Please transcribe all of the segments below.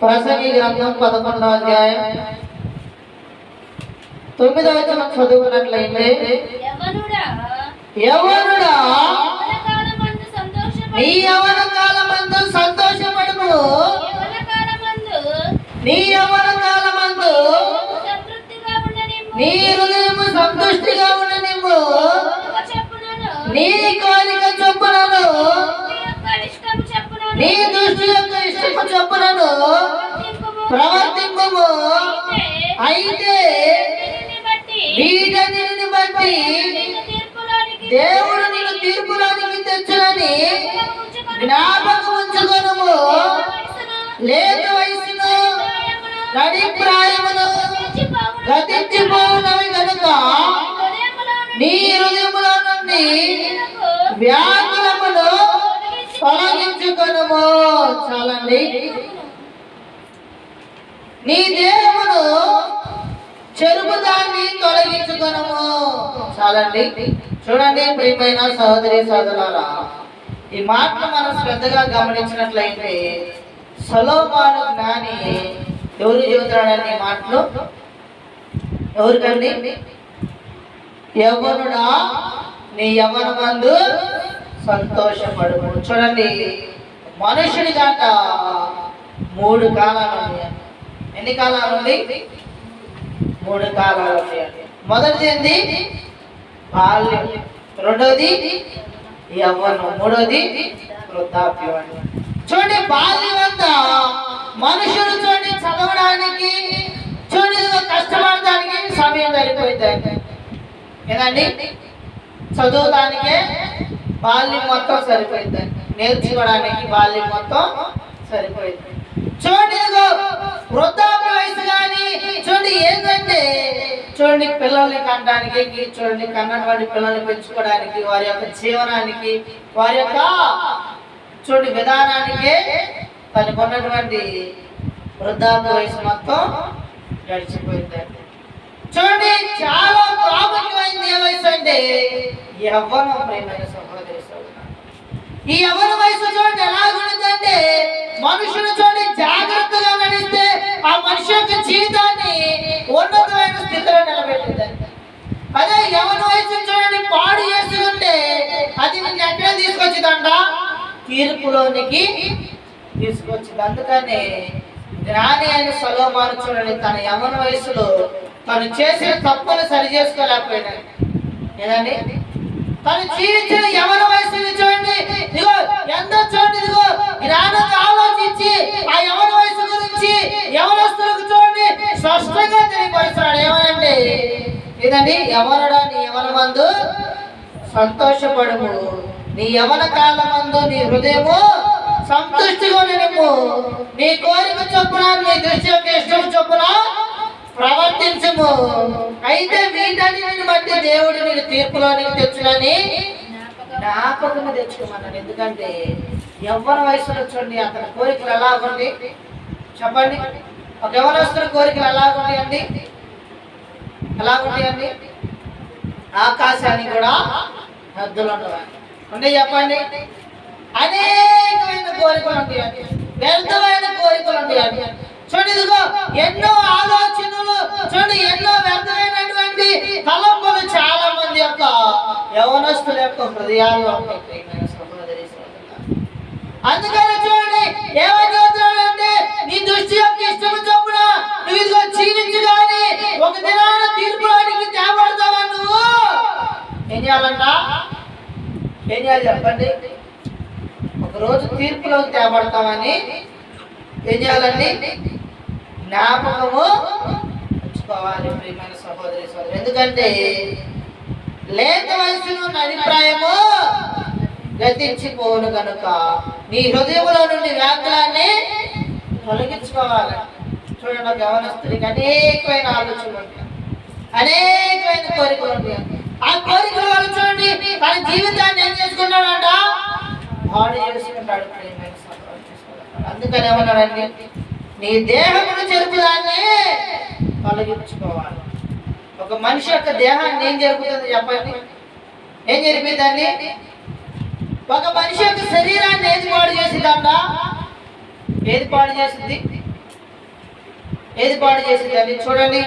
ప్రసంగి గ్రంథం 11వ అధ్యాయం 9వ వచనం చదువుకున్నట్లయితే, యవ్వనుడా నీ యవ్వన కాలమందు సంతోషపడుము, నీ యవ్వన కాలమందు నీ హృదయము సంతుష్టిగా ఉండనిమ్ము, నీ కోరిక చొప్పునను నీ దృష్టి యొక్క ఇష్టము చొప్పునను ప్రవర్తింపుము. అయితే వీటన్నిటిని బట్టి దేవుడు నిన్ను తీర్పులోనికి తెచ్చునని జ్ఞాపకం ఉంచుకొనుము. లేత వయసును నడి ప్రాయమును గతించిపోవునవి కనుక నీ హృదయములో నుండి వ్యాకులమును తొలగించుకొనుము. చాలండి. నీ దేహమును చెరుపుదాన్ని తొలగించుకొనుము. చాలండి. చూడండి ప్రియమైన సహోదరి సోదరులారా, ఈ మాటను మనం శ్రద్ధగా గమనించినట్లయితే సొలొమోను జ్ఞాని ఎవరు చెబుతాడని మాటలు ఎవరికండి? యవ్వనుడా నీ యవ్వనమందు సంతోషపడు. చూడండి, మనుషుడి గంట 3 కాలాలు ఉన్నాయి. ఎన్ని కాలాలు ఉంది? 3 కాలాలు ఉన్నాయండి. మొదటిది ఏంది? బాల్యం, రెండవది యవ్వనం, మూడవది వృద్ధాప్యం అండి. చూడండి, బాల్యం అంతా మనుషులు చూడండి చదవడానికి, చూడండి కష్టపడడానికి సమయం సరిపోయిందండి. ఏదండి? చదువుతానికే బాల్యం మొత్తం సరిపోయిందండి, నేర్చుకోవడానికి బాల్యం మొత్తం సరిపోయింది. చూడండి, వృద్ధాప్య వయసు కానీ చూడండి ఏంటంటే, చూడండి పిల్లల్ని కనడానికి, చూడండి కన్నటువంటి పిల్లల్ని పెంచుకోవడానికి, వారి యొక్క జీవనానికి, వారి యొక్క చూడండి విధానానికి తనకు ఉన్నటువంటి వృద్ధాప్య వయసు మొత్తం గడిచిపోయిందండి. చూడండి, చాలా ప్రాముఖ్యమైనది ఏ వయసు అంటే యవ్వనం. ప్రియమైన సహోదరి సోదరులారా, ఈ యవ్వన వయసు చూడండి ఎలా ఉంటుందంటే, మనుషులు చూడండి జాగ్రత్తగా నడిస్తే ఆ మనిషి యొక్క జీవితాన్ని ఉన్నతమైన స్థితిలో నిలబెట్టిందండి. అదే యవ్వన వయసు చూడండి పాడు చేసుకుంటే అది నిన్ను ఎక్కడ తీసుకొచ్చిందంట? తీర్పులోనికి తీసుకొచ్చింది. అందుకని జ్ఞాని అయిన సొలొమోను చూడండి తన యవ్వన వయసులో తను చేసిన తప్పును సరి చేసుకోలేకపోయినాడు. ఏదండి? తను జీవించిన యవ్వన వయసుని చూడండి, ఇదిగో ఎంత చూడండి, ఇదిగో జ్ఞానంగా ఆలోచించి ఆ యవ్వన వయసు గురించి యవ్వనస్తులకు చూడండి స్పష్టంగా తెలియపరుస్తున్నాడు. ఏమనండి? ఇదండి, యవ్వనుడా నీ యవ్వనమందు సంతోషపడుము, నీ యవ్వన కాలమందు నీ హృదయము సంతృష్టిగా ఉండనిమ్ము, నీ కోరిక చొప్పున నీ దృష్టి యొక్క ఇష్టం చొప్పున ప్రవర్తించుము. అయితే వీటన్నిటిని బట్టి దేవుడు నేను తీర్పులోనికి తెచ్చునని జ్ఞాపకము తెచ్చుకోమన్నాడు. ఎందుకంటే యవ్వన వయసులో చూడండి అతని కోరికలు ఎలా ఉంది చెప్పండి. ఒక యవ్వనస్తుల కోరికలు ఎలా ఉంటాయండి? ఎలా ఉంటాయండి? ఆకాశానికి కూడా హద్దులు ఉండవండి. ఉంటే చెప్పండి, అనేకమైన కోరికలు ఉంటాయండి, వ్యర్థమైన కోరికలు ఉంటాయండి. చూడండి, ఇదిగో ఎన్నో ఆలోచనలు, చూడండి ఎన్నో వ్యర్థమైనటువంటి తలంపులు చాలా మంది యొక్క యవ్వనస్తుల యొక్క హృదయాల్లో ఉంటాయి. సహోదరి సోదరులారా, అందుకని చూడండి ఏమవుతాడంటే, నీ దృష్టి యొక్క ఇష్టము చొప్పున నువ్వు ఇదిగో జీవించు, కానీ ఒక దినాన తీర్పులోనికి తేబడతావా? నువ్వు ఏం చేయాలంట? ఏం చేయాలి చెప్పండి? ఒకరోజు తీర్పులోకి తేబడతామని ఏం చేయాలండి? జ్ఞాపకము ఉంచుకోవాలి ప్రియమైన సహోదరి సోదరు. ఎందుకంటే లేత వయసును అభిప్రాయము గతించిపోవును కనుక నీ హృదయంలో నుండి వ్యాకులాన్ని తొలగించుకోవాలి. చూడండి, ఒక యవ్వనస్తుడికి అనేకమైన ఆలోచనలు ఉంటాయి, అనేకమైన కోరికలు ఉంటాయి. ఆ కోరికల వల్ల చూడండి తన జీవితాన్ని ఏం చేసుకుంటాడంట? పాడు చేసుకుంటాడు ప్రియమైన సహోదరి సోదరులారా. అందుకని ఏమన్నాడండి? నీ దేహమును చెరుపుదాన్ని తొలగించుకోవాలి. ఒక మనిషి యొక్క దేహాన్ని ఏం జరుగుతుంది చెప్పండి? ఏం జరిపిందండి? ఒక మనిషి యొక్క శరీరాన్ని ఏది పాడు చేసిందంట? ఏది పాడు చేసింది? ఏది పాడు చేసిందని చూడండి.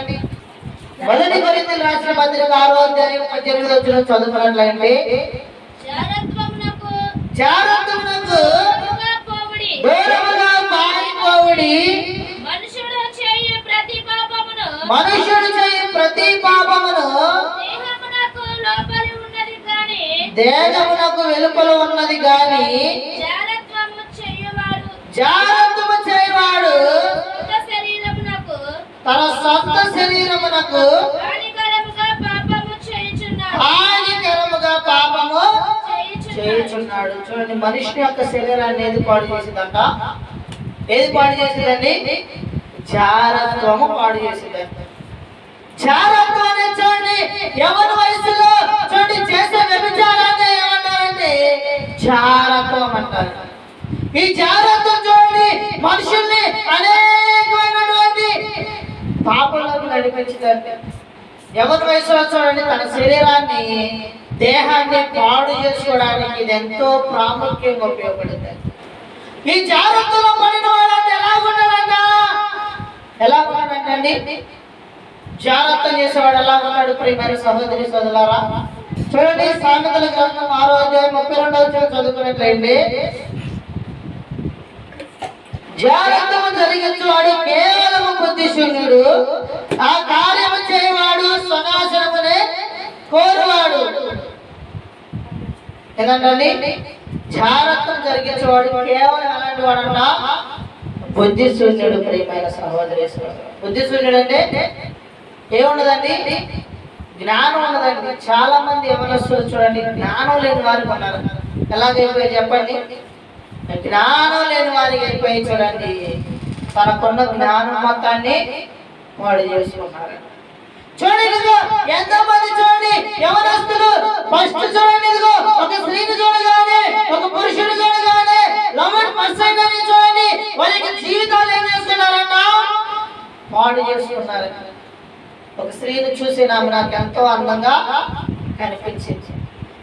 మొదటి కొరింథీయులకు రాసిన పత్రిక 6వ అధ్యాయం 18వ వచనం చదువుకున్నట్లయితే, జారత్వమునకు దూరముగా పారిపోవుడి, మనుషుడు చేయు ప్రతి పాపమును దేహమునకు వెలుపల ఉన్నది గాని జారత్వము చేయవాడు తన సొంత శరీరమునకు హానికరముగా పాపము చేయుచున్నాడు. చూడండి, మనిషి యొక్క శరీరాన్ని ఏది పాడు చేసిందంట? ఏది పాడు చేసిందండి? జారత్వము పాడు చేసిందంట. జారత్వం అనేది చూడండి, ఎవరి వయసులో చూడండి చేసే వ్యభిచారాన్ని ఏమంటారంటే జారత్వం అంటారు. ఈ జారత్వం చూడండి మనుషుల్ని అనేకమైనటువంటి పాపంలోకి నడిపించిందంటే, ఎవరి వయసులో చూడండి తన శరీరాన్ని దేహాన్ని పాడు చేసుకోవడానికి ఇది ఎంతో ప్రాముఖ్యంగా ఉపయోగపడుతుంది. ఈ జాగ్రత్తలో పడిన వాళ్ళంటే ఎలా ఉన్నాడండి? జాగ్రత్త చేసేవాడు ఎలా ఉన్నాడు? ప్రియమైన సహోదరి సోదరులారా, చూడండి సామెతల గ్రంథం 6వ అధ్యాయం 32వ వచనం చదువుకున్నట్లయితే, జాగ్రత్తము జరిగించువాడు కేవలము బుద్ధిశూన్యుడు, ఆ కార్యము చేయవాడు స్వనాశనమునే కోరువాడు. ఏదండి? జాగ్రత్తం జరిగించేవాడు కేవలం ఎలాంటి వాడంట? బుద్ధిశూన్యుడు. ప్రియమైన సహోదరి బుద్ధిశూన్యుడు అంటే ఏముండదండి? జ్ఞానం ఉండదండి. చాలా మంది యవనస్తులు చూడండి జ్ఞానం లేని వారికి ఉన్నారు. ఎలాగైపోయి చెప్పండి? జ్ఞానం లేని వారికి అయిపోయి చూడండి తనకున్న జ్ఞానం మొత్తాన్ని వాడు చేసుకున్నారు. చూడండి, ఇదిగో ఎంతో మంది చూడండి యవనస్తులు ఫస్ట్ చూడండి, ఇదిగో ఒక స్త్రీని చూడగానే ఒక పురుషుని చూడగానే లవర్ పర్సన్ అని చూడండి వాళ్ళకి జీవితాలు ఏం చేసుకున్నారన్న పాడు చేసుకున్నారు. ఒక స్త్రీని చూసి నాకు ఎంతో అందంగా కనిపించింది.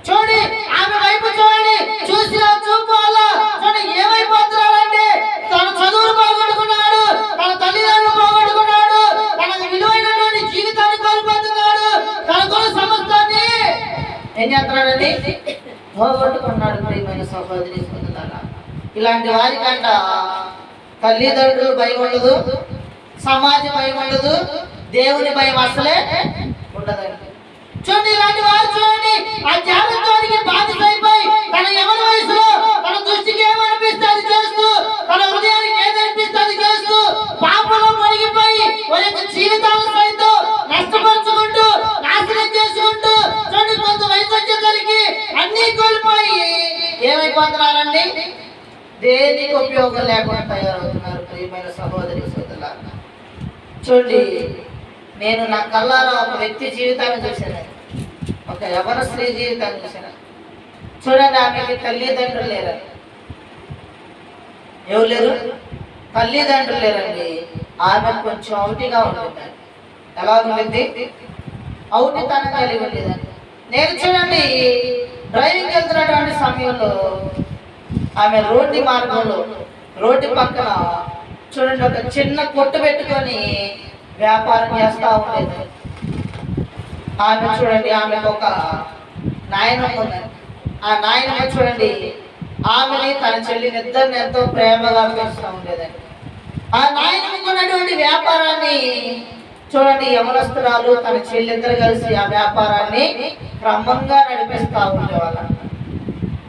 చూడండి ఆమె వైపు చూడండి, చూసిన చూపు వల్ల చూడండి ఏమైపోతున్నాడంటే తన చదువులు పోగొట్టుకున్నాడు, తన తల్లిదండ్రులు పోగొట్టుకున్నాడు, తనకు విలువైనటువంటి జీవితాన్ని కోల్పోతున్నాడు, తనకున్న సమస్తాన్ని ఏం చేస్తున్నాడండి? పోగొట్టుకున్నాడు. ప్రియమైన సహోదరి సోదరులారా, ఇలాంటి వారికంట తల్లిదండ్రులు భయం ఉండదు, సమాజం భయం ఉండదు, దేవుని భయం అసలే ఉండదండి. చూడండి ఇలాంటి వారు చూడండి ఆ జాగ్రత్తకి బాధితైపోయి తన ఎవరి వయసులో తన దృష్టికి ఏమనిపిస్తే అది చేస్తూ, తన హృదయానికి ఏదనిపిస్తే అది చేస్తూ పాపంలో మునిగిపోయి వారి యొక్క జీవితాల సైతం నష్టపరుచుకుంటూ నాశనం చేసుకుంటూ చూడండి కొంత వయసు వచ్చేసరికి అన్ని కోల్పోయి ఏమైపోతున్నారండి? దేనికి ఉపయోగం లేకుండా తయారవుతున్నారు. ప్రియమైన సహోదరి సోదరులారా, చూడండి నేను నా కళ్ళారా ఒక వ్యక్తి జీవితాన్ని చూశాను, ఒక యవన స్త్రీ జీవితాన్ని చూశాను. చూడండి ఆమెకి తల్లిదండ్రులు లేరు. ఎవరు లేరు? తల్లిదండ్రులు లేరండి. ఆమె కొంచెం అవుటిగా ఉంటుంది. ఎలా ఉంటుంది? అవుటితనం కలిగి ఉండేదండి. నేను చూడండి డ్రైవింగ్ వెళ్తున్నటువంటి సమయంలో ఆమె రోడ్డు మార్గంలో రోడ్డు పక్కన చూడండి ఒక చిన్న కొట్టు పెట్టుకొని వ్యాపారం చేస్తూ ఉండేది. ఆమె చూడండి ఆమెకు ఒక నాయనమ్మ ఉన్నది. ఆ నాయనమ్మ చూడండి ఆమెని తన చెల్లిని ఇద్దరిని ఎంతో ప్రేమగా పెంచుతూ ఉండేదండి. ఆ నాయనమ్మకు ఉన్నటువంటి వ్యాపారాన్ని చూడండి యవనస్తురాలు తన చెల్లిద్దరు కలిసి ఆ వ్యాపారాన్ని క్రమంగా నడిపిస్తూ ఉండేవాళ్ళ.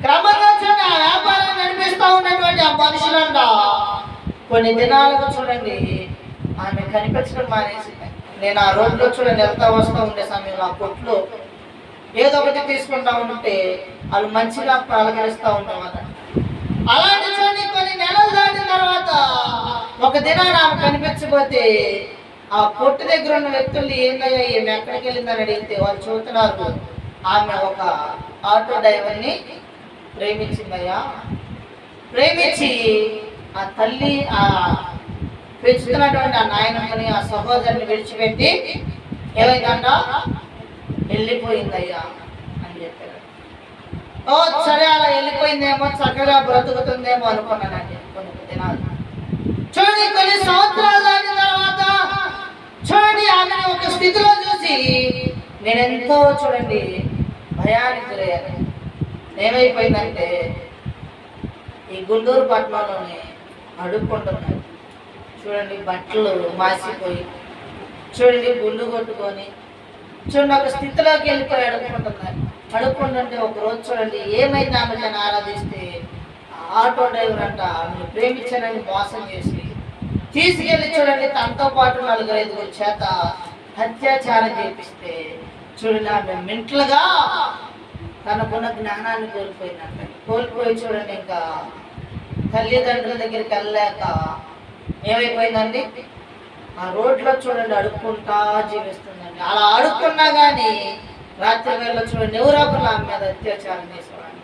క్రమంగా చూడండి ఆ వ్యాపారాన్ని నడిపిస్తూ ఉన్నటువంటి ఆ మనుషులంట కొన్ని దినాలకు చూడండి ఆమె కనిపించడం మానేసింది. నేను ఆ రోడ్లో చూడండి వెళ్తా వస్తూ ఉండే సమయంలో ఆ కొట్లో ఏదో ఒకటి తీసుకుంటా ఉంటే వాళ్ళు మంచిగా పలకరిస్తూ ఉంటామట. అలాంటి చూడండి కొన్ని నెలలు దాటిన తర్వాత ఒక దినాన్ని ఆమె కనిపించకపోతే ఆ కొట్టు దగ్గర ఉన్న వ్యక్తులు ఏందయ్యా ఈమె ఎక్కడికి వెళ్ళిందని అడిగితే వాళ్ళు చూస్తున్నారు ఆమె ఒక ఆటో డ్రైవర్ని ప్రేమించిందయ్యా. ప్రేమించి ఆ తల్లి ఆ పెంచుతున్నటువంటి ఆ నాయనమ్మని ఆ సహోదరుని విడిచిపెట్టి ఏమైందంట వెళ్ళిపోయిందయ్యా అని చెప్పారు. ఓ సరే అలా వెళ్ళిపోయిందేమో చక్కగా బ్రతుకుతుందేమో అనుకున్నానండి. కొన్ని దినాలు చూడండి కొన్ని సంవత్సరాలు దాటిన తర్వాత చూడండి ఆమె ఒక స్థితిలో చూసి నేను ఎంతో చూడండి భయానికి గురయ్యాను. ఏమైపోయిందంటే ఈ గుంటూరు పట్టణంలోనే అడుక్కుంటున్నాను. చూడండి బట్టలు మాసిపోయి, చూడండి గుండు కొట్టుకొని, చూడండి ఒక స్థితిలోకి వెళ్ళిపోయి అడుక్కుంటున్నాను. అడుక్కుంటుంటే ఒకరోజు చూడండి ఏమైంది, ఆమె నన్ను ఆరాధిస్తే ఆటో డ్రైవర్ అంట ఆమెను ప్రేమించానని మోసం చేసి తీసుకెళ్ళి చూడండి తనతో పాటు 4-5 చేత అత్యాచారం చేపిస్తే చూడండి ఆమె మెంటలుగా తనకున్న జ్ఞానాన్ని కోల్పోయి చూడండి ఇంకా తల్లిదండ్రుల దగ్గరికి వెళ్ళలేక ఏమైపోయిందండి ఆ రోడ్లో చూడండి అడుక్కుంటా జీవిస్తుందండి. అలా అడుక్కున్నా కానీ రాత్రి వేళ చూడండి ఎవరొకరు ఆమె మీద అత్యాచారం చేసేవాడు.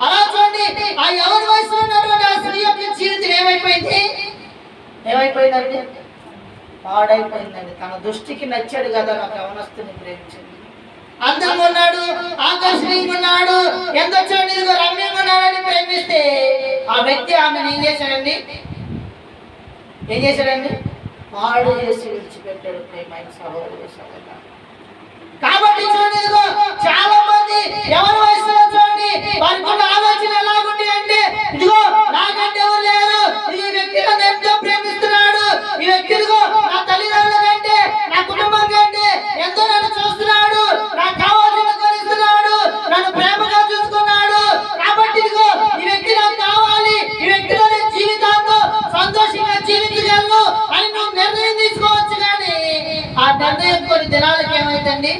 అలా చూడండి ఆ ఎవరి వయసులో ఉన్నటువంటి ఆ స్త్రీ యొక్క జీవితం ఏమైపోయిందండి పాడైపోయిందండి. తన దృష్టికి నచ్చాడు కదా నాకు యవనస్తుని ప్రేమించింది, అందంగా ఉన్నాడు, ఆకర్షణీయంగా ఉన్నాడు, ఎంత చూడండి ఇదిగో రమ్యంగా ఉన్నాడని ప్రేమిస్తే ఆ వ్యక్తి ఆమెను ఏం చేశాడండి పాడు చేసి విడిచిపెట్టాడు. ప్రేమైన సహోదరు సహోదరు కాబట్టి చూడండి ఇదిగో చాలా మంది ఎవరి వయసులో చూడండి వారికి ఉన్న ఆలోచన ఎలాగుంది అంటే ఇదిగో నాకంటే ఎవరు లేరు, ఈ వ్యక్తి నన్ను ఎంతో ప్రేమిస్తున్నాడు, ఈ వ్యక్తి ఇదిగో నా తల్లిదండ్రుల కంటే నా కుటుంబం కంటే ఎంతో నన్ను చూస్తున్నాడు, నాకు కావాల్సిన కొనిస్తున్నాడు, నన్ను ప్రేమగా చూసుకున్నాడు, కాబట్టి ఇదిగో ఈ వ్యక్తి నాకు కావాలి, ఈ వ్యక్తిలో నేను జీవితాంతో సంతోషంగా జీవించగలను అని నువ్వు నిర్ణయం తీసుకోవచ్చు. కానీ ఆ నిర్ణయం కొన్ని దినాలకి ఏమైందండి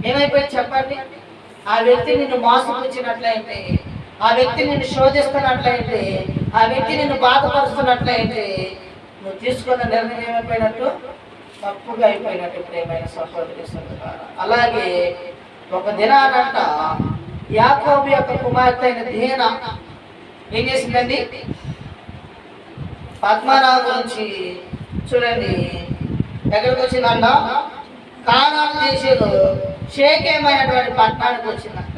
ఏమైపోయింది చెప్పండి, ఆ వ్యక్తి నిన్ను మోసపుచ్చినట్లయితే, ఆ వ్యక్తి నిన్ను శోధిస్తున్నట్లయితే, ఆ వ్యక్తి నిన్ను బాధపరుస్తున్నట్లయితే నువ్వు తీసుకున్న నిర్ణయం ఏమైపోయినట్టు తప్పుగా అయిపోయినట్టు. ప్రేమైన సహోదరి సహోదరులారా, అలాగే ఒక దినానంట యాకోబు యొక్క కుమార్తె అయిన దీనా ఏం చేసిందండి పద్మనాభ నుంచి చూడండి ఎక్కడికి వచ్చిందంట కానాను దేశంలో షేకేమైనటువంటి పట్టణానికి వచ్చిందంట.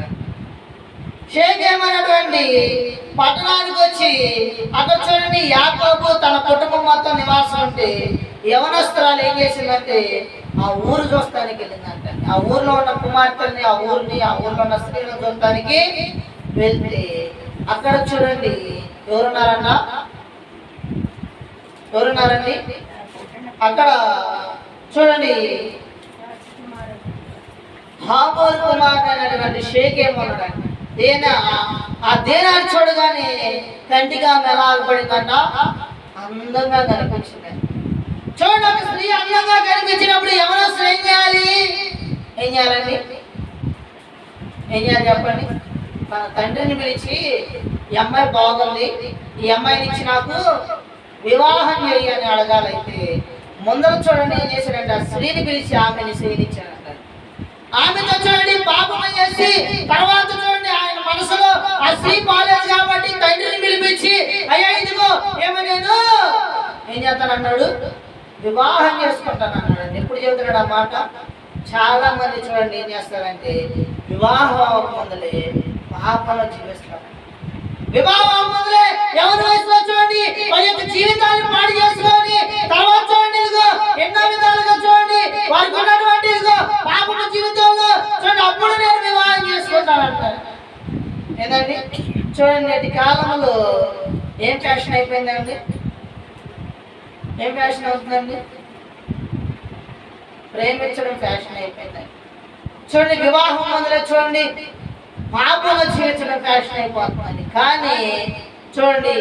షేకేమైనటువంటి పట్టణానికి వచ్చి అక్కడ చూడండి యాకోబు తన కుటుంబం మొత్తం నివాసం ఉంటే యవనస్తురాలు ఏం చేసిందంటే ఆ ఊరు చూస్తానికి వెళ్ళిందంట. ఆ ఊర్లో ఉన్న కుమార్తెని ఆ ఊర్లో ఉన్న స్త్రీలను చూడటానికి వెళ్తే అక్కడ చూడండి ఎవరున్నారండి అక్కడ చూడండి హామోరు కుమార్తె అయినటువంటి షేకేము ఉన్నాడండి. ఆ దేనాన్ని చూడగానే కంటిగా మెలాగపడిందంట, అందంగా కనిపించింది. చూడండి ఒక స్త్రీ అందంగా కనిపించినప్పుడు యవనస్తులు ఏం చేయాలండి చెప్పండి, తన తండ్రిని పిలిచి ఈ అమ్మాయి బాగుంది, ఈ అమ్మాయిని ఇచ్చి నాకు వివాహం చేయని అడగాలైతే ముందర చూడండి ఏం చేశాడంటే ఆ స్త్రీని పిలిచి ఆమెని శ్రీనిచ్చాడంట. ఆమెతో చూడండి పాపం చేసి తర్వాత చూడండి ఆయన మనసులో ఆ స్త్రీ బాలేదు కాబట్టి తండ్రిని పిలిపించి అయ్యా ఇదిగో నేను ఏం చేస్తానన్నాడు వివాహం చేసుకుంటాను అన్నాడు. ఎప్పుడు చెబుతున్నాడు ఆ మాట? చాలా మంది చూడండి ఏం చేస్తారంటే వివాహం అవ్వకముందులే పాపంలో జీవిస్తారు. వివాహం ముందులే ఎవరి వయసులో చూడండి వారి యొక్క జీవితాన్ని పాడు చేసుకొని తర్వాత చూడండి ఇదిగో ఎన్నో విధాలుగా చూడండి వారికి ఉన్నటువంటి ఇదిగో పాపం జీవితంలో చూడండి అప్పుడు నేను వివాహం చేసుకుంటానంటారు. ఏదండి చూడండి నేటి కాలంలో ఏం ఫ్యాషన్ అయిపోయిందండి, ఏం ఫ్యాషన్ అవుతుందండి? ప్రేమించడం ఫ్యాషన్ అయిపోయిందండి. చూడండి వివాహం ముందులే చూడండి పాపంలో జీవించడం ఫ్యాషన్ అయిపోతుంది. కానీ చూడండి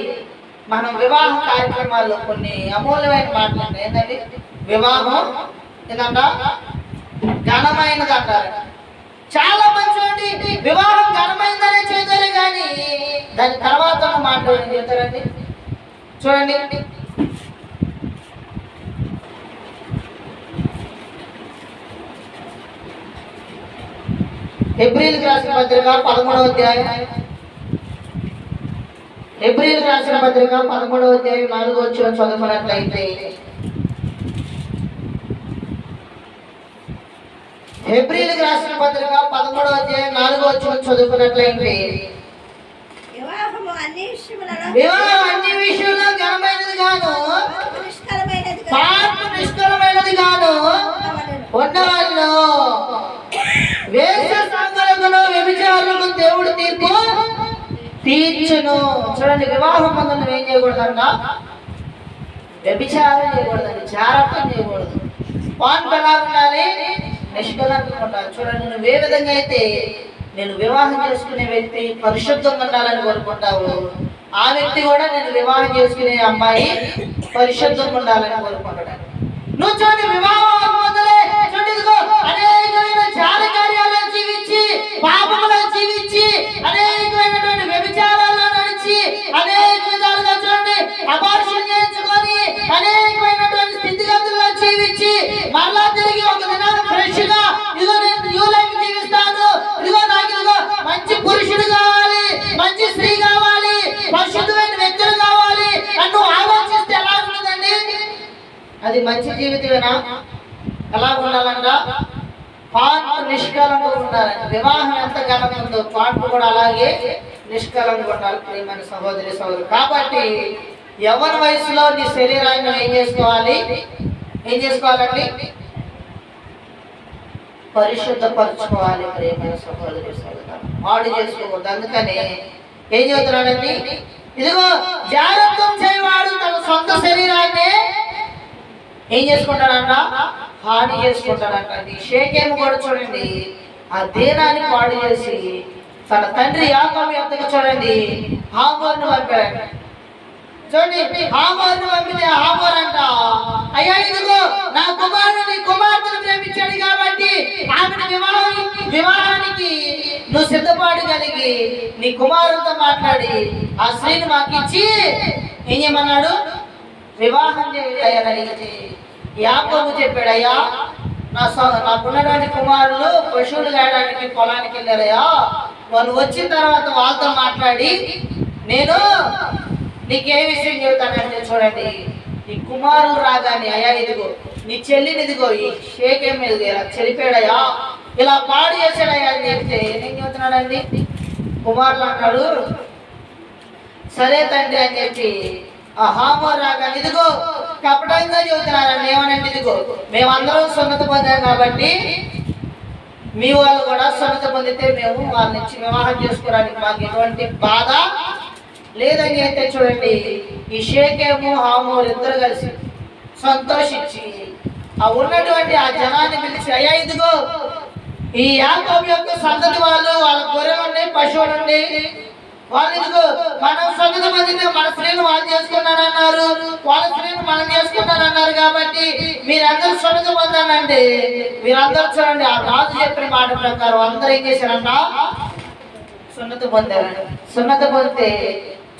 మనం వివాహ కార్యక్రమాల్లో కొన్ని అమూల్యమైన మాటలు ఏంటండి, వివాహం ఏదంట ఘనమైనది అంటారు. చాలా మంది చూడండి వివాహం ఘనమైనదనే చేస్తారు కానీ దాని తర్వాత మాటలు ఏం చెప్తారండి. చూడండి హెబ్రీయులకు రాసిన పత్రిక 13వ అధ్యాయం, హెబ్రీయులకు రాసిన పత్రిక 13వ అధ్యాయం 4వ వచనం చదువుకున్నట్లయితే, హెబ్రీయులకు రాసిన పత్రిక 13వ అధ్యాయం 4వ వచనం చదువుకున్నట్లయితే వివాహం అన్ని విషయంలో ఘనమైనది గాను పాపం నిష్కలమైనది తీర్చును. చూడండి, వివాహం ముందు నువ్వు ఏం చేయకూడదంట? వ్యభిచారం చేయకూడదండి, జారత్వం చేయకూడదు. పాన్పు ఎలా ఉండాలి? నిష్కలంకంగా ఉండాలి. చూడండి, నువ్వు ఏ విధంగా అయితే నేను వివాహం చేసుకునే వ్యక్తి పరిశుద్ధంగా ఉండాలని కోరుకుంటావు, ఆ వ్యక్తి కూడా నేను వివాహం చేసుకునే అమ్మాయి పరిశుద్ధంగా ఉండాలని కోరుకుంటాడు. నువ్వు చూడండి, వివాహం మొదలే చూడండి, ఇదిగో అనేకమైన జార కార్యాలను జీవించి, పాపములను జీవించి, అనేకమైనటువంటి వ్యభిచారాల్లో నడిచి, అనేక విధాలుగా చూడండి అబార్షన్ చేయించుకొని, అనేకమైనటువంటి స్థితిగతుల్లో జీవించి, మరలా తిరిగి ఒక దినాన్ని ఫ్రెష్ గా ఇదిగో నేను న్యూ లైఫ్ జీవిస్తాను, ఇదిగో నాకు ఇదిగో మంచి పురుషుడు కావాలి, మంచి స్త్రీ కావాలి, పరిశుద్ధమైన వ్యక్తులు కావాలి అని నువ్వు ఆలోచిస్తే ఎలా ఉంటుందండి? అది మంచి జీవితమేనా? ఎలా ఉండాలంట? పాన్పు నిష్కలంగా ఉండాలండి. వివాహం ఎంత ఘనంగా ఉందో పాన్పు కూడా అలాగే నిష్కలంగా ఉండాలి ప్రియమైన సహోదరి సహోదరు. కాబట్టి యవ్వన వయసులో నీ శరీరాన్ని ఏం చేసుకోవాలి? ఏం చేసుకోవాలండి? పరిశుద్ధపరచుకోవాలి ప్రియమైన సహోదరి సహోదరు. పాడు చేసుకోకూడదు. అందుకని ఏం చెబుతున్నాడండి? ఇదిగో జాగ్రత్తం చేయవాడు తన సొంత శరీరాన్ని ఏం చేసుకుంటాడంట? హాని చేసుకుంటాడంట. షేకేము కూడా చూడండి, ఆ దేనాన్ని పాడు చేసి తన తండ్రి యాకోబు యొద్దకు చూడండి హామోరును పంపాడు. చూడండి, హామోరును పంపితే హామోరు అంట, అయ్యా ఇదిగో నా కుమారుడు నీ కుమార్తెను ప్రేమించాడు కాబట్టి ఆమెను వివాహానికి నువ్వు సిద్ధపాటు కలిగి నీ కుమారుడితో మాట్లాడి ఆ స్త్రీని మాకు ఇచ్చి ఏం చేయమన్నాడు? వివాహం చేయాలని అడిగితే యాకోబు చెప్పాడు, అయ్యా నాకున్నటువంటి కుమారులు పశువులు గాయడానికి పొలానికి వెళ్ళారయ్యా, వాళ్ళు వచ్చిన తర్వాత వాళ్ళతో మాట్లాడి నేను నీకే విషయం చెబుతానంటే చెప్తున్నాడండి. ఈ కుమారుడు రాగానే అయ్యా ఇదిగో నీ చెల్లిని ఇదిగో ఈ షేకేం ఇలా చెరిపాడయ్యా, ఇలా పాడు చేశాడయ్యా అని చెప్తే ఏం చెబుతున్నాడండి? కుమారులు అన్నాడు సరే తండ్రి అని చెప్పి ఆ హామోరు రాగానే ఇదిగో కపటంగా చెబుతున్నారండి. ఏమనండి? ఇదిగో మేమందరం సున్నత పొందాం కాబట్టి మీ వాళ్ళు కూడా సున్నత పొందితే మేము వాళ్ళ నుంచి వివాహం చేసుకోవడానికి మాకు ఎటువంటి బాధ లేదని అయితే చూడండి ఈ షేకేము హామోరు ఇద్దరు కలిసి సంతోషించి ఆ ఉన్నటువంటి ఆ జనాన్ని పిలిచి అయ్యా ఇదిగో ఈ యాకోబు యొక్క సంతతి వాళ్ళు వాళ్ళ గొర్రెలు ఉన్నాయి, పశువులు ఉన్నాయి, వాళ్ళు ఇదిగో మనం సొంత మందిని మన స్త్రీలు వాళ్ళు చేసుకున్నారన్నారు, వాళ్ళ స్త్రీలు మనం చేసుకున్నారన్నారు కాబట్టి మీరందరూ సొంత పొందానండి. మీరందరూ చూడండి ఆ రాజు చెప్పిన మాట ప్రకారం అందరూ ఏం చేశారంట? సున్నత పొందారండి. సున్నత పొందితే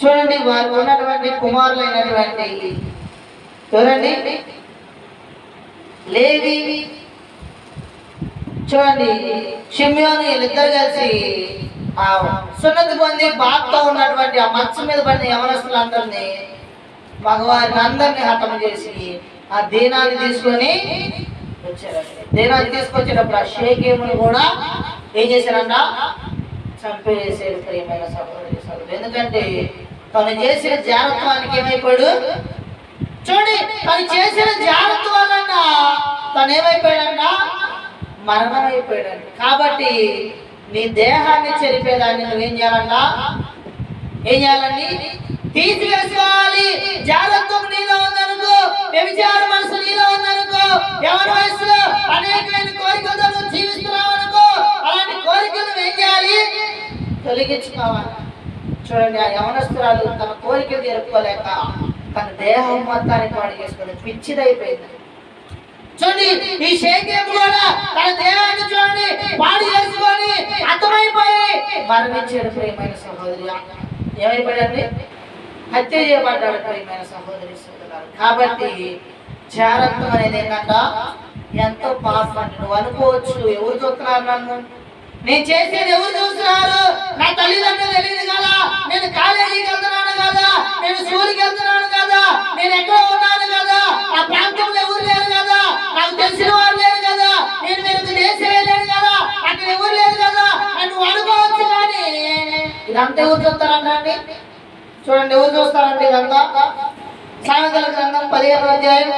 చూడండి వారు ఉన్నటువంటి కుమారులైనటువంటి చూడండి లేవి చూడండి షిమ్యోను వీళ్ళిద్దరు కలిసి ఆ సున్నత పొంది బాధతో ఉన్నటువంటి ఆ మచ్చ మీద పడిన యవనస్తులందరినీ మగవారిని అందరినీ హతం చేసి ఆ దీనాన్ని తీసుకొని వచ్చారండి. దీనాన్ని తీసుకొచ్చేటప్పుడు ఆ షేకేముని కూడా ఏం చేశారంట? చంపేసేది ప్రియమైన సహోదరి సహోదరులు. ఎందుకంటే తను చేసిన జాగ్రత్తవానికి ఏమైపోయాడు? చూడండి, తను చేసిన జాగ్రత్త వలన తను ఏమైపోయాడంట? మరణం అయిపోయాడండి. కాబట్టి నీ దేహాన్ని చెరిపేదాన్ని నువ్వేం చేయాలంట? ఏం చేయాలండి? తీసివేసుకోవాలి. జాగ్రత్తం నీలో ఉందనుకో, వ్యభిచార మనసు నీలో ఉందనుకో, ఎవరి వయసులో అనేకమైన కోరికలతో నువ్వు జీవిస్తున్నావు అనుకో, అలాంటి కోరికలు నువ్వేం చేయాలి? తొలగించుకోవాలి. చూడండి ఆ యవనస్తురాలు తన కోరికలు తీరుకోలేక తన దేహం మొత్తాన్ని పాడు చేసుకుని పిచ్చిదైపోయింది. చూడండి ఈ షేకేము కూడా తన దేహాన్ని చూడండి పాడు చేసుకొని అర్థమైపోయి మరణించాడు ప్రియమైన సహోదరి. ఏమైపోయాడండి? హత్య చేయబడ్డాడు ప్రియమైన సహోదరి సోదరులారా. కాబట్టి జాగ్రత్త అనేది ఏంటంట? ఎంతో పాపం అండి. నువ్వు అనుకోవచ్చు ఎవరు చూస్తున్నారు నన్ను, నేను చేసేది ఎవరు చూస్తున్నారు, నా తల్లిదండ్రులు తెలియదు కదా, నేను కాలేజీకి వెళ్తున్నాను కదా, నేను స్కూల్కి వెళ్తున్నాను కదా, నేను ఎక్కడ ఉన్నాను కదా, ఆ ప్రాంతంలో ఎవరు లేరు కదా, నాకు తెలిసిన వారు లేరు కదా, నేను మీరు దేశం వెళ్ళాను కదా, అక్కడ ఎవరు లేరు కదా అని నువ్వు అనుకోవచ్చు. కానీ ఇదంతా ఎవరు చూస్తారండి? చూడండి ఎవరు చూస్తారండి ఇదంతా? సామెతల గ్రంథం 15వ అధ్యాయం,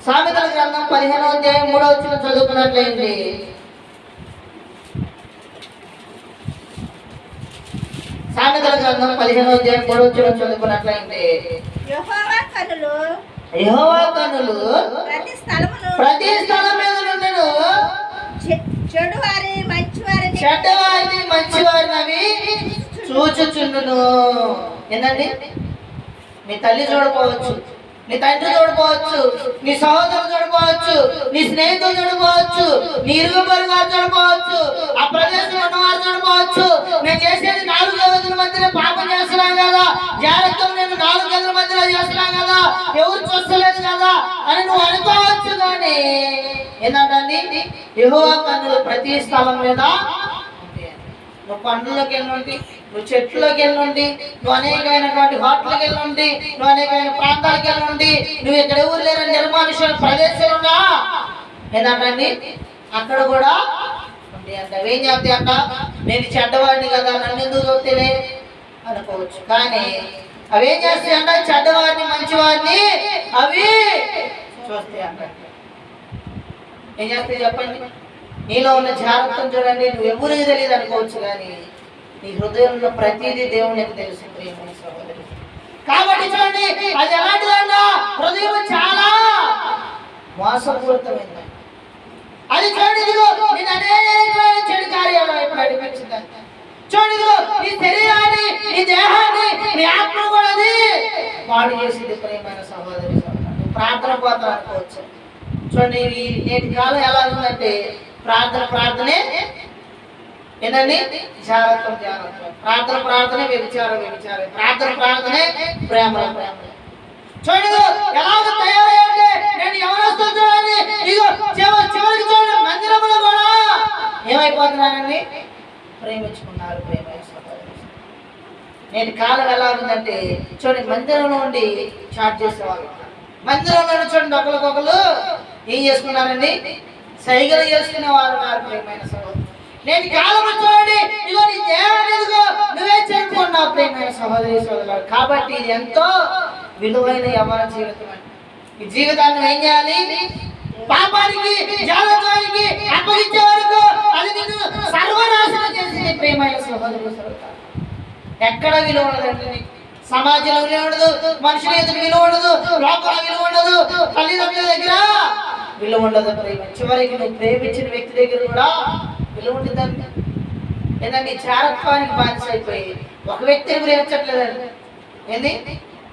సామెతల గ్రంథం 15వ అధ్యాయం 3వ వచనం చదువుకున్నట్లయింది. సామెతల గ్రంథం 15వ అధ్యాయం 3వ వచనం చదువుకున్నట్లయితే యెహోవా కన్నులు ప్రతి స్థలం మీద నుండెను, చెడువారిని మంచివారిని అవి చూచుచుండును. ఏంటండి? నీ తల్లి చూడపోవచ్చు, నీ తండ్రి చూడపోవచ్చు, నీ సహోదరులు చూడపోవచ్చు, నీ స్నేహితులు చూడపోవచ్చు, నీ ఇరుగు పొరుగు వారు చూడపోవచ్చు, ఆ ప్రదేశంలో ఉన్నవారు చూడపోవచ్చు. నేను చేసేది 4 గదుల మధ్యలో పాపం చేస్తున్నాను కదా, జాగ్రత్తగా నేను 4 గదుల మధ్యలో చేస్తున్నాను కదా, ఎవరు చూస్తలేదు కదా అని నువ్వు అనుకోవచ్చు. కానీ ఏంటంటే యెహోవా కన్నులు ప్రతి స్థలం మీద. నువ్వు పండ్లలోకి వెళ్ళండి, నువ్వు చెట్లలోకి వెళ్ళండి, నువ్వు అనేకమైనటువంటి హోటల్కి వెళ్ళండి, నువ్వు అనేకమైన ప్రాంతాలకు వెళ్ళండి, నువ్వు ఇక్కడ ఎవరు లేరని నిర్మానుష ప్రదేశాలు ఉన్నా ఏంటండి అక్కడ కూడా అంట ఏం చెప్తే అంట, నేను చెడ్డవాడిని కదా, నన్ను ఎందుకు చూస్తేనే అనుకోవచ్చు. కానీ అవేం చేస్తాయి అంట, చెడ్డవాడిని మంచివాడిని అవి చూస్తాయి అంట. ఏం చేస్తాయి చెప్పండి? నీలో ఉన్న జాగ్రత్తను చూడండి. నువ్వు ఎవరికి తెలియదు అనుకోవచ్చు, కానీ నీ హృదయంలో ప్రతిదీ దేవునికి తెలుసు ప్రియమైన సహోదరి. కాబట్టి చూడండి, అది ఎలాంటిదన్నా హృదయం చాలా మోసపూరితమైంది. అది చూడండి, ఇదిగో నేను అనేకమైన చెడు కార్యాల వైపు నడిపించిందంట. చూడండి, ఇదిగో నీ శరీరాన్ని, నీ దేహాన్ని, నీ ఆత్మను కూడా అది పాడు చేసింది ప్రియమైన సహోదరి. ప్రార్థన పోతా అనుకోవచ్చు. చూడండి, నేటి కాలం ఎలా ఉందంటే ప్రార్థనే ఏంటండి జాగ్రత్త, ప్రార్థనే వ్యభిచారం, ప్రార్థనే ప్రేమ. చూడండి ఎలాగ తయారయ్యంటే, నేను ఎవరొస్తా చూడండి, ఇదిగో చివరికి చూడండి మందిరంలో కూడా ఏమైపోతున్నానండి, ప్రేమించుకున్నారు ప్రేమ సహోదరి. నేటి కాలం ఎలా ఉందంటే చూడండి, మందిరంలో ఉండి చాట్ చేసేవాళ్ళు, మందిరంలో చూడండి ఒకరికొకరు ఏం చేసుకున్నారండి, సైగలు చేసుకునే వారు ఉన్నారు ప్రేమైన సహోదరు. నేటి కాలం చూడండి, ఇదిగో నీ దేహాన్ని ఎదుగో నువ్వే చెప్పుకున్నావు ప్రేమైన సహోదరి సోదరులు. కాబట్టి ఇది ఎంతో విలువైన యవ్వన జీవితం అండి. ఈ జీవితాన్ని ఏం చేయాలి, పాపానికి జాలత్వానికి అప్పగించే వరకు అది నిన్ను సర్వనాశనం చేసింది ప్రేమైన సహోదరు సోదరులు. ఎక్కడ విలువ ఉండదండి, సమాజంలో విలువ ఉండదు, మనుషుల ఎదురు విలువ ఉండదు, లోకంలో విలువ ఉండదు, తల్లిదండ్రుల దగ్గర విలువ ఉండదు ప్రేమ. చివరికి నువ్వు ప్రేమించిన వ్యక్తి దగ్గర కూడా విలువ ఉంటుందండి. ఏంటంటే చారత్వానికి బాధ్యత అయిపోయి ఒక వ్యక్తిని ప్రేమించట్లేదండి. ఏంది,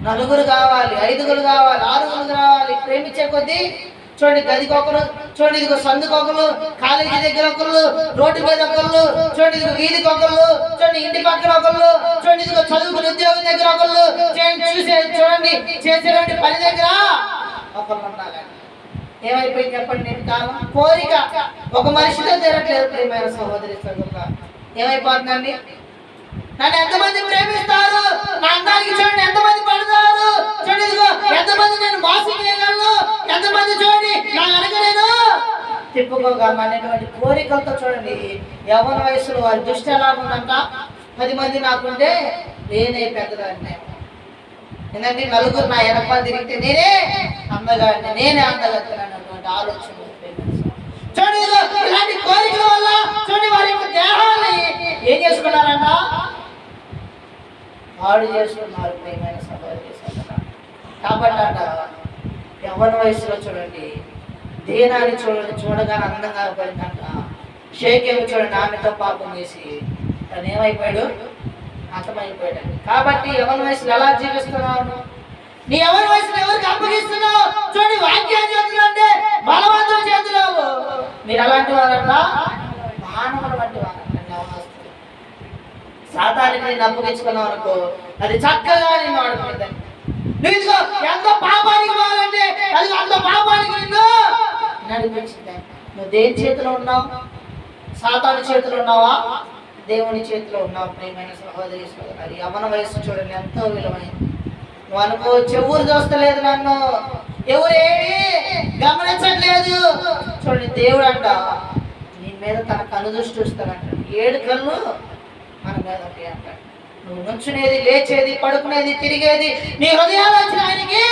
4 కావాలి, 5 కావాలి, 6 కావాలి. ప్రేమించే కొద్దీ చూడండి గదికొకరు, చూడండి ఇదిగో సందుకొకరు, కాలేజీ దగ్గర ఒకళ్ళు, రోడ్డు మీద ఒకళ్ళు, చూడండి ఇదిగో వీధికి ఒకళ్ళు, చూడండి ఇంటి పక్కన ఒకళ్ళు, చూడండి ఇదిగో చదువుకుని ఉద్యోగం దగ్గర ఒకళ్ళు, చూడండి చేసేటువంటి పని దగ్గర ఒకళ్ళు ఉండాలి. ఏమైపోయింది చెప్పండి? నేను కాలం కోరిక ఒక మనిషితో తీరట్లేదు ప్రేమైన సహోదరి సహోదరులు. ఏమైపోతుందండి, నన్ను ఎంతమంది ప్రేమిస్తారు, నా అందానికి చూడండి ఎంతమంది పడతారు, చూడండి ఇదిగో ఎంతమంది నేను మోసం చేయగలను, ఎంతమంది చూడండి నా వెనక నేను తిప్పుకోగలను అనేటువంటి కోరికలతో చూడండి యవ్వన వయసులో వారి దృష్టి ఎలా ఉందంట, 10 మంది నాకుంటే నేనే పెద్దదాన్ని. ఏంటంటే నలుగురు నా వెనక తిరిగితే నేనే అందగాడిని, నేనే అందగత్తను అన్నటువంటి ఆలోచన. చూడండి ఇలాంటి కోరికల వల్ల చూడండి వారి యొక్క దేహాన్ని ఏం చేసుకున్నారంట, పాడు చేసుకున్నారు ప్రియమైన సహోదరి సహోదరులు. కాబట్టి అంట యవ్వన వయసులో చూడండి దేహాన్ని చూడగానే అందంగా పడిందంట. షేకేమి చూడండి ఆమెతో పాపం చేసి తను ఏమైపోయాడు, అంతమైపోయాడు. కాబట్టి యవ్వన వయసులో ఎలా జీవిస్తున్నావు, నీ యవ్వన వయసులో ఎవరికి అప్పగిస్తున్నావు? చూడండి వాక్యం చేతులు అంటే బలవంతుల చేతులు. మీరు అలాంటి వారంట మానవుల వంటి వారంట. సాతానికి నేను అప్పగించుకున్నావు అనుకో, అది చక్కగా నేను ఆడుకుంటాను. నువ్వు ఇదిగో ఎంత పాపానికి పోవాలంటే అది అంత పాపానికి నిన్ను నడిపించింది. నువ్వు దేని చేతిలో ఉన్నావు? సాతాను చేతిలో ఉన్నావా, దేవుని చేతిలో ఉన్నావు ప్రియమైన సహోదరి సహోదరులు. యవ్వన వయసు చూడండి ఎంతో విలువైంది. నువ్వు అనుకోవచ్చు ఎవరు చూస్తలేదు, నన్ను ఎవరేమి గమనించట్లేదు. చూడండి దేవుడు అంట నీ మీద తన కన్ను దృష్టి చూస్తాడంట. 7 కళ్ళు మన మీద ఉంటాయి అంట. నువ్వు నుంచునేది, లేచేది, పడుకునేది, తిరిగేది నీ హృదయాలు వచ్చిన ఆయనకి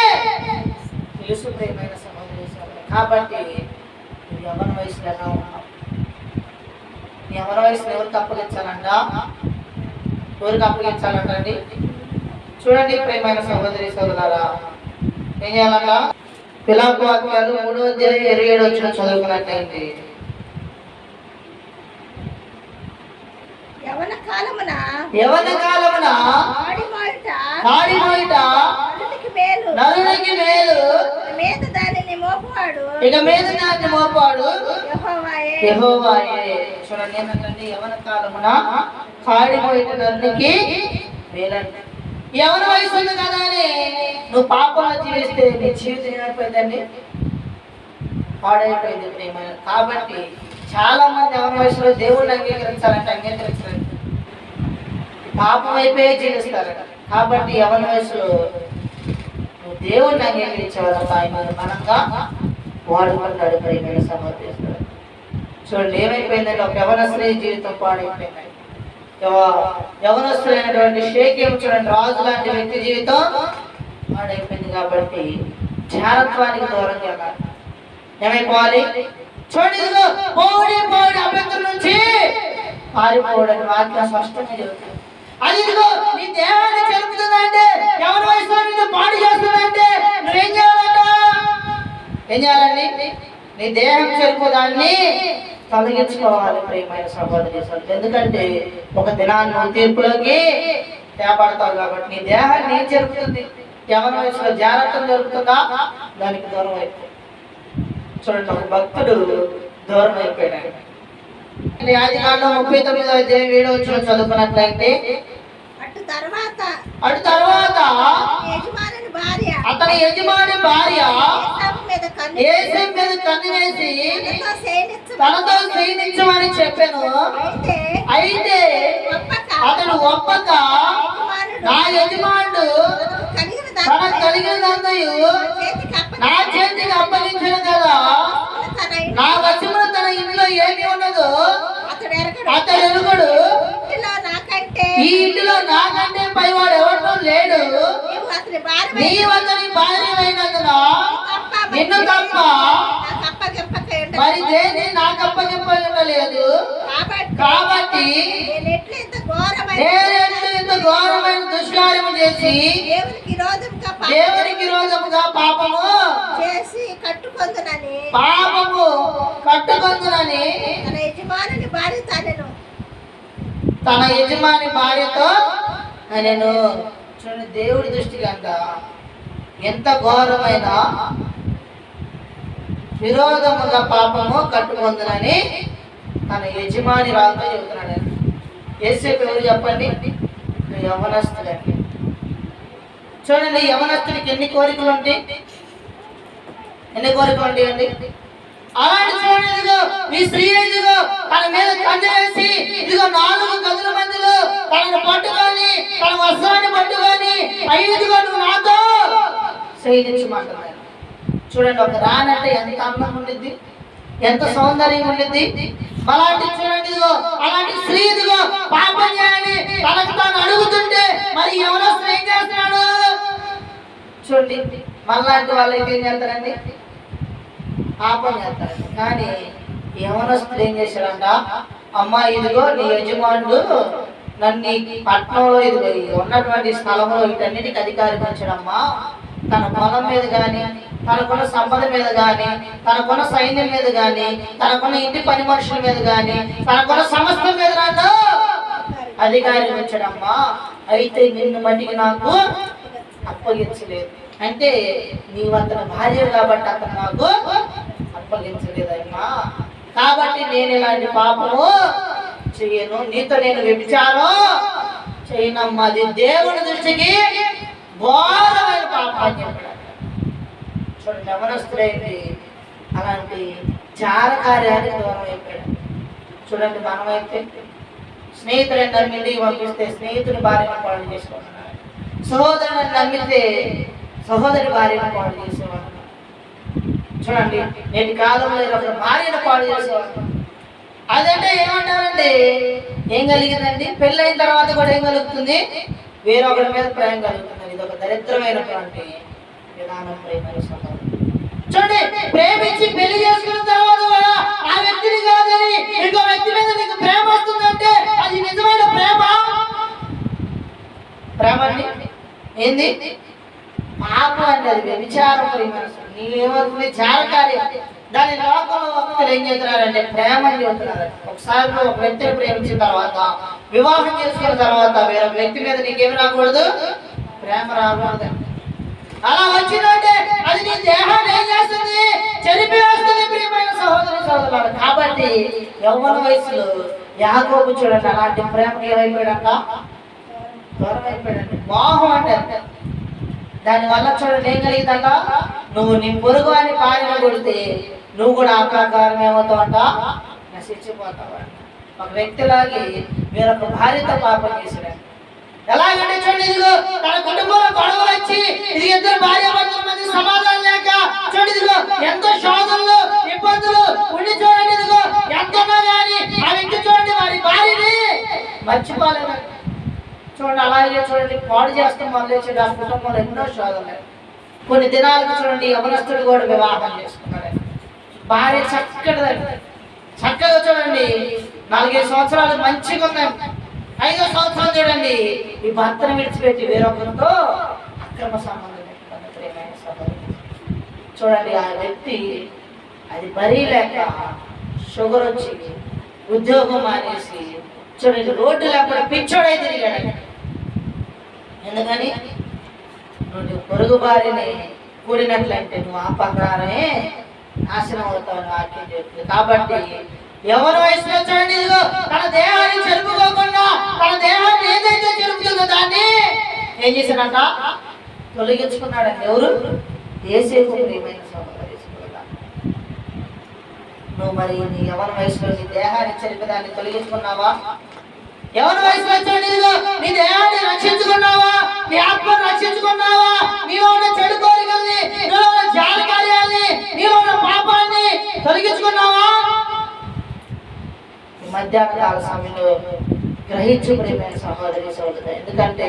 తెలుసు ప్రియమైన సహోదరి సహోదరులు. కాబట్టి నువ్వు యవ్వన వయసులో ఎలా ఉన్నావు? నీ యవ్వన వయసులో ఎవరు తప్పగించాలంట? ఎవరికి అప్పగించాలంటండి? చూడండి ప్రియమైన సహోదరి సోదరులారా, ఏం చేయాలంట? పిలాపు వాక్యాలు 3:27 చదువుకున్నట్టయింది. యవన కాలమున కాడి మోయిట నరునికి మేలు, మీద దానిని మోపువాడు ఇక మీద దాన్ని మోపాడు యెహోవాయే. యెహోవాయే. చూడండి ఏమంటండి? యవన కాలమున కాడి మోయిట నరునికి మేలంట. యవన వయసు ఉంది కదా అని నువ్వు పాపంలో జీవిస్తే నీ జీవితం ఏమైపోయిందండి? పాడైపోయింది ప్రియమైన. కాబట్టి చాలా మంది యవన వయసులో దేవుడిని అంగీకరించాలంటే అంగీకరించాలంటే పాపం అయిపోయే జీవిస్తారు. కాబట్టి యవన వయసులో నువ్వు దేవుడిని అంగీకరించేవాళ్ళ ఆయన మనంగా వాడుకుంటాడు ప్రియమైన సమర్పిస్తాడు. చూడండి ఏమైపోయిందంటే ఒక యవనస్త్రీ జీవితం పాడైపోయింది. యవనస్తులైనటువంటి షేకేము చూడండి, రాజు లాంటి వ్యక్తి జీవితం పాడైపోయింది. కాబట్టి జారత్వానికి దూరంగా ఏమైపోవాలి? చూడండి, ఇదిగో పోడి అభ్యర్థుల నుంచి పారిపోవడానికి వాక్యం స్పష్టంగా చెబుతుంది. అది ఇదిగో నీ దేహాన్ని చెరుపుతుందంటే, ఎవరి వయసులో నిన్ను పాడు చేస్తుందంటే నువ్వేం చేయాలంట? ఏం చేయాలండి? నీ దేహం చెరుపు దాన్ని తొలగించుకోవాలి ప్రియమైన సహోదరి సోదరులు. ఎందుకంటే ఒక దినాన్ని నువ్వు తీర్పులోకి తేపడతావు. కాబట్టి నీ దేహాన్ని ఏం జరుగుతుంది? యవన వయసులో జాగ్రత్త జరుగుతుందా? దానికి దూరం అయిపోయి. చూడండి, ఒక భక్తుడు దూరం అయిపోయాడు. ఆదికాండం 39:7 చదువుకున్నట్లయితే అటు తర్వాత అతని యజమాని భార్య ఏసేపు మీద కన్ను వేసి తనతో శయనించమని చెప్పాను. అయితే అతడు ఒప్పక నా యజమానుడు తనకు కలిగినదంతయు నా చేతికి అప్పగించను కదా, నా వశములో తన ఇంట్లో ఏమి ఉన్నదో అతడు ఎరుగుడు. ఈ ఇంటిలో నాకంటే పైవాడు ఎవరితో లేడు. నీవు అతని భార్యమైనందున నిన్ను తప్ప మరి దేన్ని నాకు అప్పగింపలేదు. కాబట్టి నేను ఇంత ఘోరమైన దుష్కార్యము చేసి దేవునికి విరోధముగా పాపము కట్టుకొందునని తన యజమాని భార్యతో నేను. చూడండి, దేవుడి దృష్టికి అంట ఎంత ఘోరమైన విరోధముగా పాపము కట్టుకొందునని తన యజమాని రాగా చెబుతున్నాడు. యేసేపు ఎవరు చెప్పండి? యవనస్తుడండి. చూడండి, యవనస్తుడికి ఎన్ని కోరికలు ఉంటాయి? ఎన్ని కోరికలు ఉంటాయండి? అలాంటి చూడండి, ఇదిగో ఈ స్త్రీ ఇదిగో తన మీద కన్ను వేసి ఇదిగో 4 గదుల మధ్యలో తనను పట్టుకొని తన వస్త్రాన్ని పట్టుకొని ఐదుగో నువ్వు నాతో శయనించమంటున్నాడు. చూడండి, ఒక రానంటే ఎంత అందం ఉండిద్ది, ఎంత సౌందర్యం ఉండిద్ది. అలాంటి చూడండి, ఇదిగో అలాంటి స్త్రీ ఇదిగో పాపం చేయాలి తనకు తాను అడుగుతుంటే మరి ఎవరో స్త్రీ ఏం చేస్తున్నాడు? చూడండి, మనలాంటి వాళ్ళకి ఏం చేస్తారండి? పాపం చేస్తారు. కానీ యవనస్తుడు ఏం చేశాడంట? అమ్మా ఇదిగో నీ యజమానుడు నన్ను పట్టణంలో ఇదిగో ఉన్నటువంటి స్థలంలో వీటన్నిటికి అధికారం ఇచ్చాడమ్మా. తన పొలం మీద కానీ, తనకున్న సంపద మీద కానీ, తనకున్న సైన్యం మీద కానీ, తనకున్న ఇంటి పని మనుషుల మీద కానీ, తనకున్న సమస్త మీద నన్ను అధికారం ఇచ్చాడమ్మా. అయితే నిన్ను మట్టికి నాకు అప్పగించలేదు. అంటే నీవు అతని భార్య కాబట్టి అతను నాకు అప్పగించలేదమ్మా. కాబట్టి నేను ఇలాంటి పాపము చెయ్యను, నీతో నేను వ్యభిచారం చేయనమ్మా. అది దేవుని దృష్టికి ఘోరమైన పాపం అని చెప్పాడు. చూడండి, యవనస్తుడైంది అలాంటి చార కార్యానికి దూరం అయిపోయాడు. చూడండి, మనమైతే స్నేహితులను నమ్మింది పంపిస్తే స్నేహితుని భార్యను పాడు చేసుకుంటున్నాడు. సహోదరుని నమ్మితే సహోదరి భార్యను పాడు చేసేవాడు. చూడండి, నేటి కాలంలో ఒక భార్యను పాడు చేసేవాడు. అదంటే ఏమంటారంటే ఏం కలిగిందండి? పెళ్ళైన తర్వాత కూడా ఏం కలుగుతుంది? వేరొకరి మీద ప్రేమ కలుగుతుంది. ఇది ఒక దరిద్రమైనటువంటి విధానం. చూడండి, ప్రేమించి పెళ్లి చేసుకున్న తర్వాత కూడా ఆ వ్యక్తిని కాదని ఇంకో వ్యక్తి మీద నీకు ప్రేమ వస్తుందంటే అది నిజమైన ప్రేమ? వ్యభిచారం నీవేమవుతుంది జారకార్యం. దాని లోకంలో భక్తులు ఏం చేస్తున్నారంటే ప్రేమని చెబుతున్నారు. ఒకసారి నువ్వు ఒక వ్యక్తిని ప్రేమించిన తర్వాత వివాహం చేసుకున్న తర్వాత వేరొక వ్యక్తి మీద నీకేమి రాకూడదు, ప్రేమ రాకూడదు. అలా వచ్చిందంటే అది నీ దేహాన్ని ఏం చేస్తుంది, చెరిపివేస్తుంది ప్రియమైన సహోదరి సహోదరులు. కాబట్టి యవ్వన వయసులో యాకోబు చూడండి అలాంటి ప్రేమకి ఏమైపోయాడంట, దూరం అయిపోయాడండి. మోహం అంటే దానివల్ల చూడండి ఏం కలిగిందంట, నువ్వు నీ పొరుగు అని భార్యను కొడితే నువ్వు కూడా ఆ ప్రకారం ఏమవుతావంట, నశించిపోతావంట. ఒక వ్యక్తిలాగి వేరొక భార్యతో పాపం చేశాడు. ఎలాగంటే చూడండి, ఇదిగో తన కుటుంబంలో గొడవలు వచ్చి ఇది ఇద్దరు భార్య భర్తల మధ్య సమాధానం లేక చూడండి, ఇదిగో ఎంతో శోధనలు ఇబ్బందులు ఉండి చూడండి, ఇదిగో ఎంతన్నా కానీ ఆ వ్యక్తి చూడండి వారి భార్యని మర్చిపోలేదు. చూడండి అలాగే చూడండి పాడు చేస్తాం మొదలు ఆ కుటుంబంలో ఎన్నో శోధనలు. కొన్ని దినాలకు చూడండి యవనస్తుడు కూడా వివాహం చేసుకున్నాడు. భార్య చక్కగా చూడండి 4-5 సంవత్సరాలు మంచిగా ఉన్నాయి. 5వ సంవత్సరం చూడండి ఈ భర్తను విడిచిపెట్టి వేరొకరితో అక్రమ సంబంధం పెట్టుకున్న ప్రియమైన సహోదరులు. చూడండి ఆ వ్యక్తి అది బరీ లేక షుగర్ వచ్చి ఉద్యోగం మానేసి చూడండి రోడ్డు లేకుండా పిచ్చోడై తిరిగాడు. ఎందుకని నువ్వు పొరుగు భార్యని కూడినట్లయితే నువ్వు ఆ ప్రకారమే నాశనం అవుతావు వాక్యం చెప్తుంది. కాబట్టి యవ్వన వయసులో చూడండి, ఇదిగో తన దేహాన్ని చెరుపుకోకుండా తన దేహాన్ని ఏదైతే చెరుపుతుందో దాన్ని ఏం చేశాడంట, తొలగించుకున్నాడండి. ఎవరు? యేసేపు ప్రియమైన సహోదరి. నువ్వు మరి నీ యవ్వన వయసులో నీ దేహాన్ని చెరిపేదాన్ని తొలగించుకున్నావా? యవ్వన వయసులో చూడండి, ఇదిగో నీ దేహాన్ని రక్షించుకున్నావా, నీ ఆత్మను రక్షించుకున్నావా, నీలో ఉన్న చెడు కోరికల్ని, నీలో ఉన్న జాలి కార్యాల్ని, నీలో ఉన్న పాపాన్ని తొలగించుకున్నావా? మధ్యాహ్న కాల సమయంలో గ్రహించు ప్రియమైన సహోదరి సహోదరు. ఎందుకంటే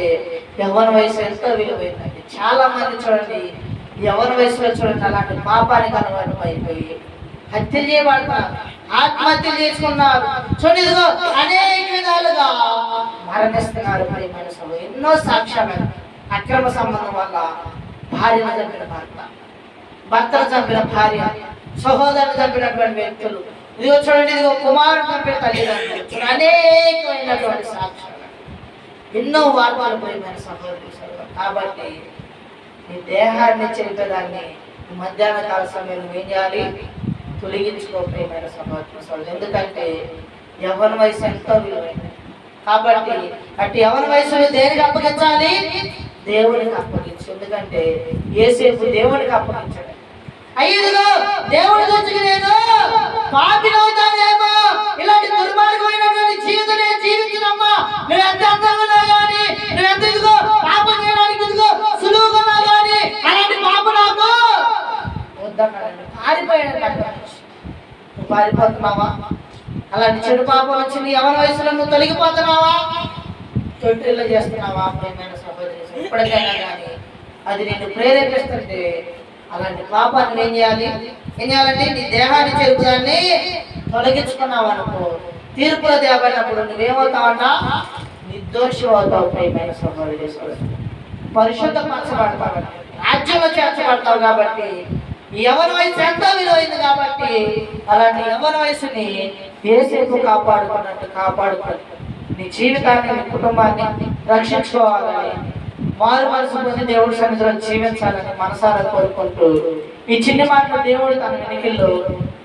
యవ్వన వయసు ఎంతో విలువైందండి. చాలా మంది చూడండి యవ్వన వయసులో చూడండి అలాంటి పాపానికి అలవాటు అయిపోయి హత్య చేయబడుతున్నారు, ఆత్మహత్య చేసుకున్నారు. చూడండి ఇదిగో అనేక విధాలుగా మరణిస్తున్నారు ప్రియమైన సహోదరు. ఎన్నో సాక్ష్యాలు. అక్రమ సంబంధం వల్ల భార్యను చంపిన భర్త, భర్తను చంపిన భార్య, సహోదరుని చంపినటువంటి వ్యక్తులు, ఇదిగో చూడండి ఇదిగో కుమారుడు చంపిన తల్లిదండ్రులు, అనేకమైనటువంటి సాక్ష్యాలు, ఎన్నో వార్తలు ప్రియమైన సహోదరి సహోదరు. కాబట్టి నీ దేహాన్ని చెరిపేదాన్ని మధ్యాహ్న కాల సమయంలో ఏం చేయాలి, తొలగించుకో ప్రియమైన సహోదరి సహోదరు. ఎందుకంటే యవ్వన వయసు ఎంతో విలువైంది. కాబట్టి అటు యవ్వన వయసులో దేనికి అప్పగించాలి, దేవునికి అప్పగించు. ఎందుకంటే యేసేపు దేవునికి అప్పగించాడు. అయ్యో దేవుడి దృష్టికి నేను పాపినవుతానేమో, ఇలాంటి దుర్మార్గమైనటువంటి జీవితం నేను జీవించినమ్మా, నువ్వు ఎంత అందంగా ఉన్నా కానీ, నువ్వు ఎంత ఇదిగో పాపం చేయడానికి ఇదిగో సులువుగా ఉన్నా కానీ అలాంటి పాప నాకు వద్దన్నాడు. పారిపోయాడు. నువ్వు పారిపోతున్నావా? అలాంటి చెడు పాపం వచ్చి నీ యవ్వన వయసులో నువ్వు తొలగిపోతున్నావా? తొట్టిల్లో చేస్తున్నావా ప్రియమైన సహోదరి? ఎప్పటికైనా కానీ అది నేను ప్రేరేపిస్తుంటే అలాంటి పాపాన్ని ఏం చేయాలంటే నీ దేహాన్ని చెరుపుదాన్ని తొలగించుకున్నావు అనుకో, తీర్పులో తేబడినప్పుడు నువ్వేమవుతావంట, నిర్దోషి అవుతావు ప్రియమైన సహోదరి సహోదరు. పరిశుద్ధపరచబడతావు, రాజ్యంలో చేర్చబడతావు. కాబట్టి ఈ యవ్వన వయసు ఎంతో విలువైంది. కాబట్టి అలాంటి యవ్వన వయసుని యేసేపు కాపాడుకున్నట్టు కాపాడుకోవాలి. నీ జీవితాన్ని నీ కుటుంబాన్ని రక్షించుకోవాలని, మారు మనసు పొంది దేవుడి సన్నిధిలో జీవించాలని మనసారా కోరుకుంటూ ఈ చిన్న మాటలు దేవుడు తన వెనుకల్లో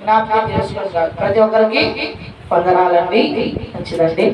జ్ఞాపకం చేసుకుంటారు. ప్రతి ఒక్కరికి పొందనాలండి. మంచిదండి.